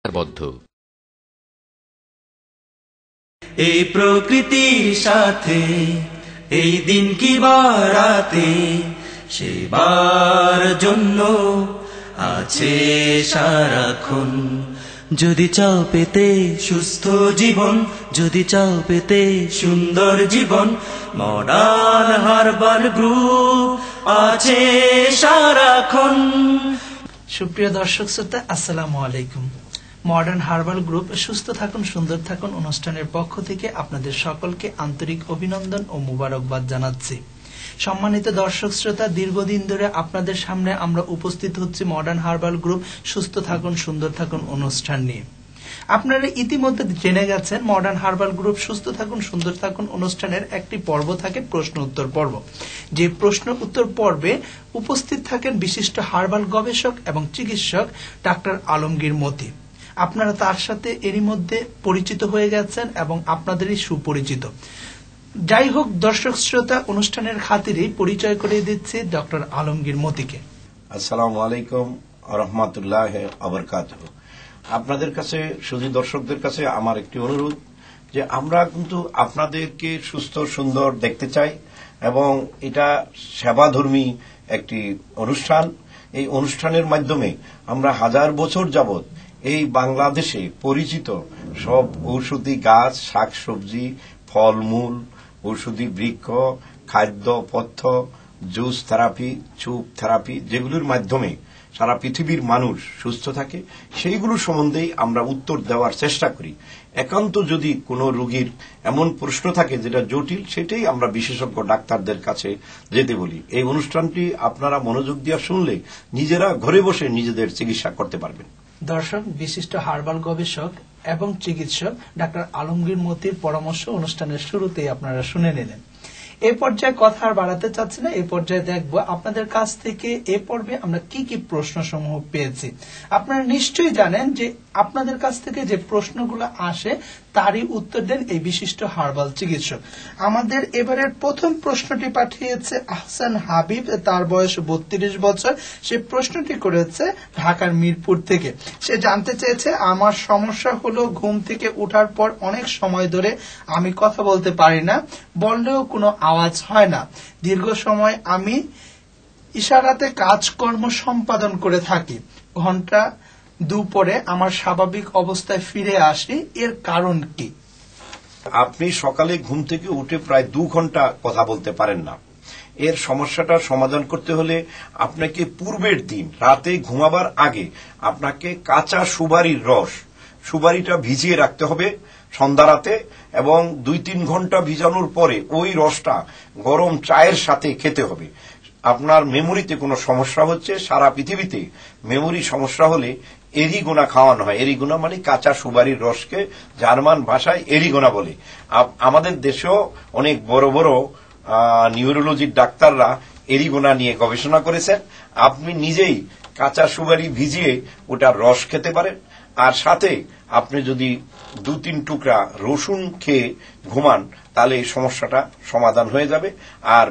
বদ্ধ। এই প্রকৃতির সাথে এই দিন কি বারাতে সেবার জন্য আছে সারাক্ষণ। যদি চাও পেতে সুস্থ জীবন, যদি চাও পেতে সুন্দর জীবন, মডার্ন হারবাল গ্রুপ আছে সারাক্ষণ। সুপ্রিয় দর্শক শ্রোতা, আসসালামু আলাইকুম। মডার্ন হার্বাল গ্রুপ সুস্থ থাকুন সুন্দর থাকুন অনুষ্ঠানের পক্ষ থেকে আপনাদের সকলকে আন্তরিক অভিনন্দন ও মুবারকবাদ জানাচ্ছি। সম্মানিত দর্শক শ্রোতা, দীর্ঘদিন ধরে আপনাদের সামনে আমরা উপস্থিত হচ্ছি মডার্ন হার্বাল গ্রুপ সুস্থ থাকুন সুন্দর থাকুন অনুষ্ঠান নিয়ে। আপনারা ইতিমধ্যে জেনে গেছেন মডার্ন হার্বাল গ্রুপ সুস্থ থাকুন সুন্দর থাকুন অনুষ্ঠানের একটি পর্ব থাকে প্রশ্ন উত্তর পর্ব। যে প্রশ্ন উত্তর পর্বে উপস্থিত থাকেন বিশিষ্ট হার্বাল গবেষক এবং চিকিৎসক ডাক্তার আলমগীর মতি। আপনারা তার সাথে এরই মধ্যে পরিচিত হয়ে গেছেন এবং আপনাদেরই সুপরিচিত। যাই হোক দর্শক শ্রোতা, অনুষ্ঠানের খাতিরেই পরিচয় করে দিচ্ছে ডক্টর আলমগীর মতিকে। আসসালামু আলাইকুম ওয়া রাহমাতুল্লাহি ওয়া বারাকাতুহু। আপনাদের কাছে, শুধু দর্শকদের কাছে আমার একটি অনুরোধ যে আমরা কিন্তু আপনাদেরকে সুস্থ সুন্দর দেখতে চাই এবং এটা সেবাধর্মী একটি অনুষ্ঠান। এই অনুষ্ঠানের মাধ্যমে আমরা হাজার বছর যাবৎ এই বাংলাদেশে পরিচিত সব ঔষধি গাছ, শাকসবজি, ফলমূল, ঔষধি বৃক্ষ, খাদ্য পথ্য, জুস থেরাপি, চুপ থেরাপি, যেগুলোর মাধ্যমে সারা পৃথিবীর মানুষ সুস্থ থাকে, সেইগুলো সম্বন্ধেই আমরা উত্তর দেওয়ার চেষ্টা করি। একান্ত যদি কোনো রোগীর এমন প্রশ্ন থাকে যেটা জটিল, সেটাই আমরা বিশেষজ্ঞ ডাক্তারদের কাছে যেতে বলি। এই অনুষ্ঠানটি আপনারা মনোযোগ দিয়ে শুনলে নিজেরা ঘরে বসে নিজেদের চিকিৎসা করতে পারবেন। দর্শক, বিশিষ্ট হার্বাল গবেষক এবং চিকিৎসক ডাক্তার আলমগীর মতির পরামর্শ অনুষ্ঠানের শুরুতেই আপনারা শুনে নিলেন। এই পর্যায়ে কথা আর বাড়াতে চাচ্ছি না। এই পর্যায়ে দেখবো আপনাদের কাছ থেকে এ পর্বে আমরা কি কি প্রশ্ন সমূহ পেয়েছি। আপনারা নিশ্চয়ই জানেন যে আপনাদের কাছ থেকে যে প্রশ্নগুলো আসে তারই উত্তর দেন এই বিশিষ্ট হার্বাল চিকিৎসক। আমাদের এবারের প্রথম প্রশ্নটি পাঠিয়েছে আহসান হাবিব, তার বয়স 32 বছর। সে প্রশ্নটি করেছে ঢাকার মিরপুর থেকে। সে জানতে চেয়েছে, আমার সমস্যা হলো ঘুম থেকে ওঠার পর অনেক সময় ধরে আমি কথা বলতে পারি না, বললেও কোনো আওয়াজ হয় না। দীর্ঘ সময় আমি ইশারাতে কাজকর্ম সম্পাদন করে থাকি। ঘন্টা দুপুরে আমার স্বাভাবিক অবস্থায় ফিরে আসি, এর কারণ কি? আপনি সকালে ঘুম থেকে উঠে প্রায় 2 ঘন্টা কথা বলতে পারেন না। এর সমস্যাটা সমাধান করতে হলে আপনাকে পূর্বের দিন রাতে ঘুমাবার আগে আপনাকে কাঁচা সুপারির রস, সুপারিটা ভিজিয়ে রাখতে হবে সন্ধ্যা রাতে, এবং 2-3 ঘন্টা ভিজানোর পরে ওই রসটা গরম চায়ের সাথে খেতে হবে। আপনার মেমোরিতে কোনো সমস্যা হচ্ছে, সারা পৃথিবীতে মেমোরি সমস্যা হলে এরিগোনা খাওয়ানো হয়। এরিগোনা মানে কাঁচা সুপারির রসকে জার্মান ভাষায় এরিগোনা বলে। আমাদের দেশেও অনেক বড় বড় নিউরোলজির ডাক্তাররা এরিগোনা নিয়ে গবেষণা করেছেন। আপনি নিজেই কাঁচা সুপারি ভিজিয়ে ওটার রস খেতে পারেন, আর সাথে আপনি যদি 2-3 টুকরা রসুন খেয়ে ঘুমান, তাহলে এই সমস্যাটা সমাধান হয়ে যাবে। আর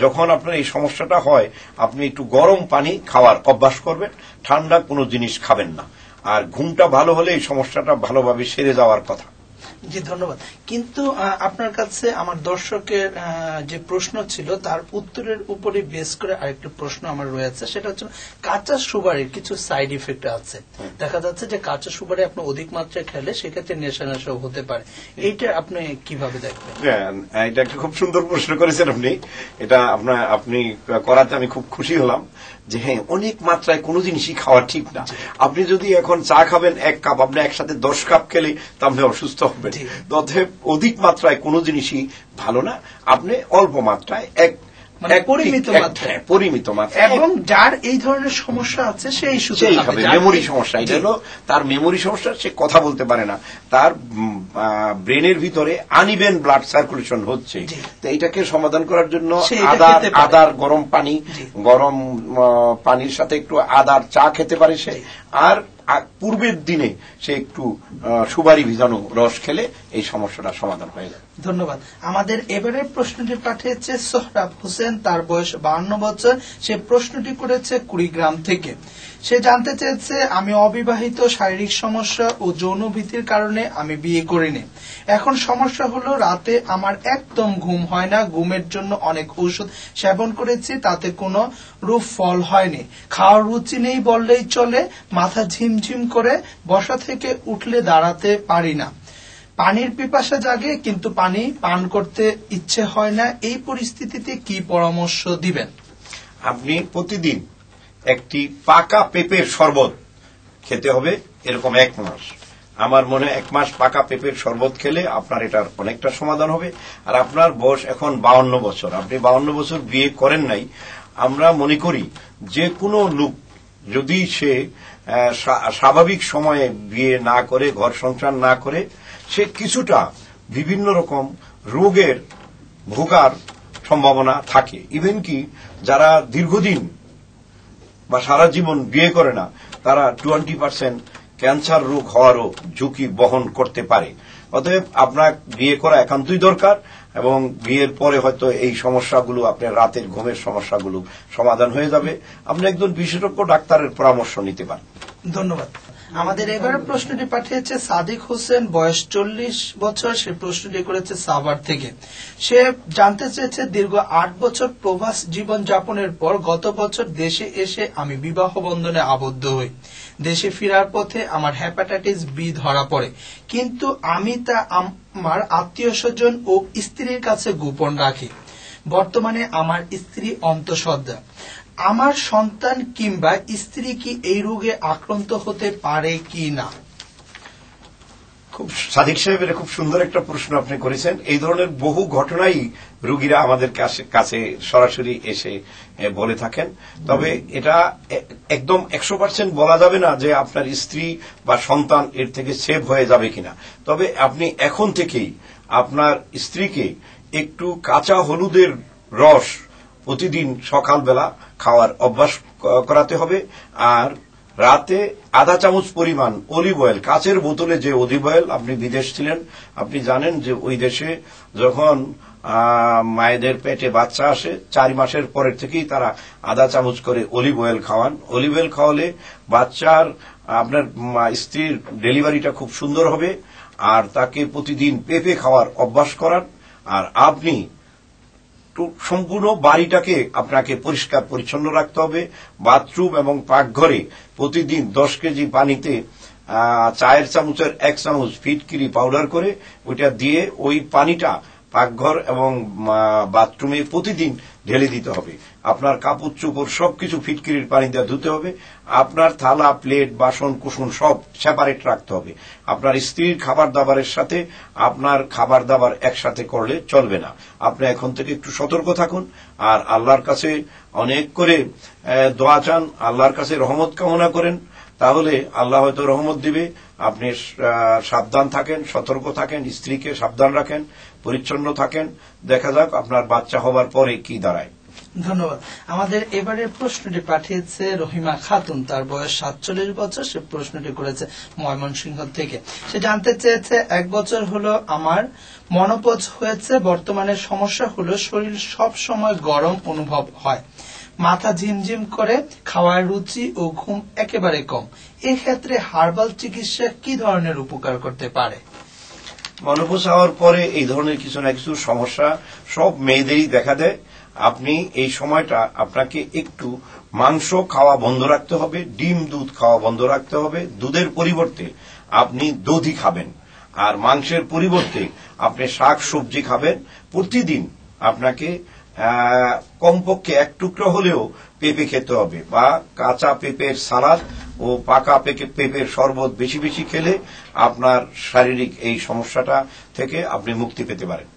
যখন আপনার এই সমস্যাটা হয়, আপনি একটু গরম পানি খাওয়ার অভ্যাস করবেন, ঠান্ডা কোনো জিনিস খাবেন না। আর ঘুমটা ভালো হলে এই সমস্যাটা ভালোভাবে সেরে যাওয়ার কথা। জি, ধন্যবাদ। কিন্তু আপনার কাছে আমার দর্শকের যে প্রশ্ন ছিল তার উত্তরের উপরে বেস করে আরেকটি প্রশ্ন আমার রয়েছে। সেটা হচ্ছে কাঁচা সুপারির কিছু সাইড ইফেক্ট আছে। দেখা যাচ্ছে যে কাঁচা সুপারি আপনি অধিক মাত্রায় খেলে সেক্ষেত্রে নেশা হতে পারে। এইটা আপনি কিভাবে দেখবেন? এটা একটা খুব সুন্দর প্রশ্ন করেছেন আপনি। এটা আপনি করাতে আমি খুব খুশি হলাম যে হ্যাঁ, অনেক মাত্রায় কোনো জিনিসই খাওয়া ঠিক না। আপনি যদি এখন চা খাবেন 1 কাপ, আপনি একসাথে 10 কাপ খেলে তা আপনি অসুস্থ হবেন। অতএব অধিক মাত্রায় কোনো জিনিসই ভালো না। আপনি অল্প মাত্রায় পরিমিত মাত্রায়, এবং যার এই ধরনের সমস্যা আছে সেই খাবে। মেমোরি সমস্যা, এটা হলো তার মেমোরি সমস্যা, সে কথা বলতে পারে না, তার ব্রেনের ভিতরে আনইভেন ব্লাড সার্কুলেশন হচ্ছে। তো এটাকে সমাধান করার জন্য আদার গরম পানির সাথে একটু আদার চা খেতে পারে সে। আর পূর্বের দিনে সে একটু সুপারি ভিজানো রস খেলে এই সমস্যাটা সমাধান হয়ে যাবে। ধন্যবাদ। আমাদের এবারের প্রশ্নটি পাঠিয়েছে সোহরাব হোসেন, তার বয়স 52 বছর। সে প্রশ্নটি করেছে কুড়িগ্রাম থেকে। সে জানতে চেয়েছে, আমি অবিবাহিত, শারীরিক সমস্যা ও যৌন ভীতির কারণে আমি বিয়ে করিনি। এখন সমস্যা হলো রাতে আমার একদম ঘুম হয় না। ঘুমের জন্য অনেক ঔষধ সেবন করেছি, তাতে কোনো রূপ ফল হয়নি। খাওয়ার রুচি নেই বললেই চলে। মাথা ঝিমঝিম করে, বসা থেকে উঠলে দাঁড়াতে পারি না। পানির পিপাসা জাগে, কিন্তু পানি পান করতে ইচ্ছে হয় না। এই পরিস্থিতিতে কি পরামর্শ দিবেন? আপনি প্রতিদিন একটি পাকা পেঁপের শরবত খেতে হবে, এরকম 1 মাস। আমার মনে হয় 1 মাস পাকা পেঁপের শরবত খেলে আপনার এটার অনেকটা সমাধান হবে। আর আপনার বয়স এখন 52 বছর, আপনি 52 বছর বিয়ে করেন নাই। আমরা মনে করি যে কোনো লোক যদি সে স্বাভাবিক সময়ে বিয়ে না করে, ঘর সংসার না করে, সে কিছুটা বিভিন্ন রকম রোগের ভোগার সম্ভাবনা থাকে। ইভেন কি যারা দীর্ঘদিন বা সারা জীবন বিয়ে করে না, তারা 20% ক্যান্সার রোগ হওয়ারও ঝুঁকি বহন করতে পারে। অতএব আপনার বিয়ে করা একান্তই দরকার, এবং বিয়ের পরে হয়তো এই সমস্যাগুলো, আপনার রাতের ঘুমের সমস্যাগুলো সমাধান হয়ে যাবে। আপনি একজন বিশেষজ্ঞ ডাক্তারের পরামর্শ নিতে পারেন। ধন্যবাদ। আমাদের এবারে প্রশ্নটি পাঠিয়েছে সাদিক হোসেন, বয়স 40 বছর। সে প্রশ্নটি করেছে সাভার থেকে। সে জানতে চেয়েছে, দীর্ঘ 8 বছর প্রবাস জীবন যাপনের পর গত বছর দেশে এসে আমি বিবাহ বন্ধনে আবদ্ধ হই। দেশে ফেরার পথে আমার হেপাটাইটিস বি ধরা পড়ে, কিন্তু আমি তা আমার আত্মীয় স্বজন ও স্ত্রীর কাছে গোপন রাখি। বর্তমানে আমার স্ত্রী অন্তঃসত্ত্বা। আমার সন্তান কিংবা স্ত্রী কি এই রোগে আক্রান্ত হতে পারে কি না? খুব সাদিক সাহেবের খুব সুন্দর একটা প্রশ্ন আপনি করেছেন। এই ধরনের বহু ঘটনাই রোগীরা আমাদের কাছে সরাসরি এসে বলে থাকেন। তবে এটা একদম 100% বলা যাবে না যে আপনার স্ত্রী বা সন্তান এর থেকে সেভ হয়ে যাবে কিনা। তবে আপনি এখন থেকেই আপনার স্ত্রীকে একটু কাঁচা হলুদের রস প্রতিদিন সকালবেলা খাওয়ার অভ্যাস করাতে হবে। আর রাতে আধা চামচ পরিমাণ অলিভ অয়েল, কাচের বোতলে যে অলিভ অয়েল, আপনি বিদেশ ছিলেন, আপনি জানেন যে ওই দেশে যখন মায়েদের পেটে বাচ্চা আসে 4 মাসের পরের থেকেই তারা আধা চামচ করে অলিভ অয়েল খাওয়ান। অলিভ অয়েল খাওয়ালে বাচ্চার, আপনার স্ত্রীর ডেলিভারিটা খুব সুন্দর হবে। আর তাকে প্রতিদিন পেঁপে খাওয়ার অভ্যাস করান। আর আপনি সম্পূর্ণ বাড়িটাকে আপনাকে পরিষ্কার পরিচ্ছন্ন রাখতে হবে। বাথরুম এবং পাকঘরে প্রতিদিন 10 কেজি পানিতে চায়ের চামচের 1 চামচ ফিটকিরি পাউডার করে ওইটা দিয়ে ওই পানিটা পাকঘর এবং বাথরুমে প্রতিদিন ঢেলে দিতে হবে। আপনার কাপড় চোপড় সবকিছু ফিটকিরির পানি দিয়ে ধুতে হবে। আপনার থালা, প্লেট, বাসন কুসন সব সেপারেট রাখতে হবে। আপনার স্ত্রীর খাবার দাবারের সাথে আপনার খাবার দাবার একসাথে করলে চলবে না। আপনি এখন থেকে একটু সতর্ক থাকুন। আর আল্লাহর কাছে অনেক করে দোয়া চান, আল্লাহর কাছে রহমত কামনা করেন, তাহলে আল্লাহ হয়তো রহমত দিবে। আপনি সাবধান থাকেন, সতর্ক থাকেন, স্ত্রীকে সাবধান রাখেন, পরিচ্ছন্ন থাকেন। দেখা যাক আপনার বাচ্চা হবার পরে কি দাঁড়ায়। ধন্যবাদ। আমাদের এবারের প্রশ্নটি পাঠিয়েছে রহিমা খাতুন, তার বয়স 47 বছর। সে প্রশ্নটি করেছে ময়মনসিংহ থেকে। সে জানতে চেয়েছে, 1 বছর হলো আমার মনোপজ হয়েছে। বর্তমানে সমস্যা হলো শরীর সব সময় গরম অনুভব হয়, মাথা ঝিমঝিম করে, খাওয়ার রুচি ও ঘুম একেবারে কম। এক্ষেত্রে হার্বাল চিকিৎসা কি ধরনের উপকার করতে পারে? মনোপজ হওয়ার পরে এই ধরনের কিছু না কিছু সমস্যা সব মেয়েদেরই দেখা দেয়। আপনি এই সময়টা আপনাকে একটু মাংস খাওয়া বন্ধ রাখতে হবে, ডিম দুধ খাওয়া বন্ধ রাখতে হবে। দুধের পরিবর্তে আপনি দধি খাবেন, আর মাংসের পরিবর্তে আপনি শাক সবজি খাবেন। প্রতিদিন আপনাকে কমপক্ষে 1 টুকরো হলেও পেঁপে খেতে হবে, বা কাঁচা পেঁপের সালাদ ও পাকা পেঁপের শরবত বেশি বেশি খেলে আপনার শারীরিক এই সমস্যাটা থেকে আপনি মুক্তি পেতে পারেন।